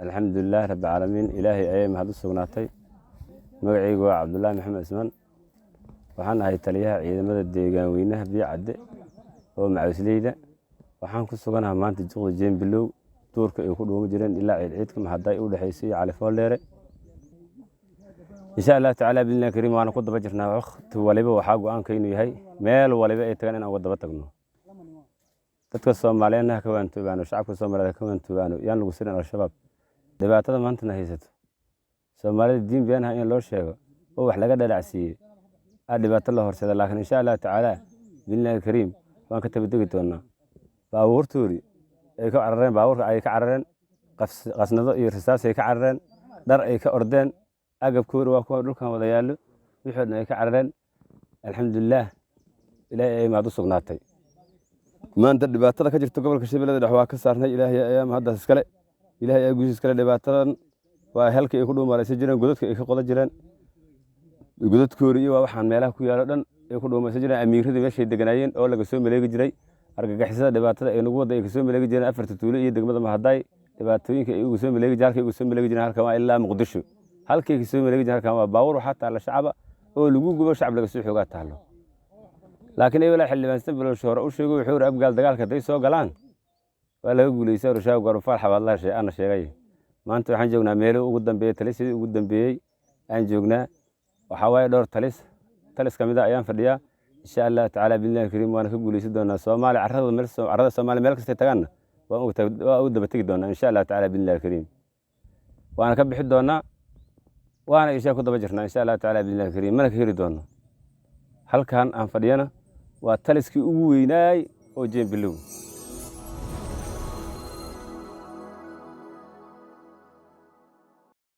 الحمد لله رب العالمين إلهي أيام هذا السجناتي مقعيق عبد الله محمد اسمان وحنا هاي تليها إذا مدى الديجان وينها بيعد هو مع وسليدة وحنا كل سجنها ما أنت تجول جيم بلو دورك يكونوا مجرين إلا عيدكم هذا يقول حيسي على فوليرة إن شاء الله تعالى بالله كريم وأنا قد بجرنا أخت ولبا وحاج وأنا كينو هاي مال ولبا يتكلم أنا قد بتقنه تتكسر مالنا كمان تبانو شعب كسر مالنا كمان تبانو يعني لو سيرنا الشباب dhibaatada maantana haysato Soomaalida diin beenaha in loo sheego oo wax laga dhalacsiiyay dhibaato la horsada laakiin insha Allah taala billahi kariim waan ka tabadigi doonaa baabuurtoori ay ka carareen baabuurka ay ka carareen qasnado iyo risaas ay ka carareen dhar ay ka ordeen agabkoori waa kuwa dhulkan wada yaalo wixii ay ka carareen alxamdulillah ilaahay ay maad u sugnaatay maanta dhibaatada ka jirta gobolka Shabeellada Dhexe waa ka saarnay ilaahay ayaa hadda iskale ilaahay ay guusis kala dhibaatadan waa halka ay ku dhuumalaysan jireen godadka ay ka qodan jireen godadkoori iyo waxaan meelaha ku yaalo dhan ay ku dhuumaysan jireen amiirada meeshay deganaayeen oo laga soo maleegi jiray argagixisada dhibaatada ay nagu wada ay ka soo maleegi jireen afarta tuulo iyo degmada Mahaday dhibaatooyinka ay ugu soo maleegi jaalka ugu soo maleegi jireen halka waa ilaa Muqdisho halkay ka soo maleegi jireen halka waa baawur xataa la shacaba oo lagu gubo shacab laga soo xoogaa taalo laakiin ay wala xillibaansan bilo shooro u sheego wuxuu abgaal dagaalka day soo galaan waa laga guuleysay rushaaq garfaal xabaadlaha shay ana sheegay maanta waxaan joognaa meel ugu dambeeyay talisadii ugu dambeeyay aan joognaa waxa way dhowr talis kamida ayaan fadhiyaa insha Allah taala billahi kariim waan ka guuleysan doonaa Soomaali carrada Soomaali meel kasta tagana waa u daba tagi doonaa insha Allah taala billahi kariim waan ka bixi doonaa waana isha ku daba jirnaa insha Allah taala billahi kariim mana ka heli doonaa halkan aan fadhiyana waa taliskii ugu weynaay oo Jeembilow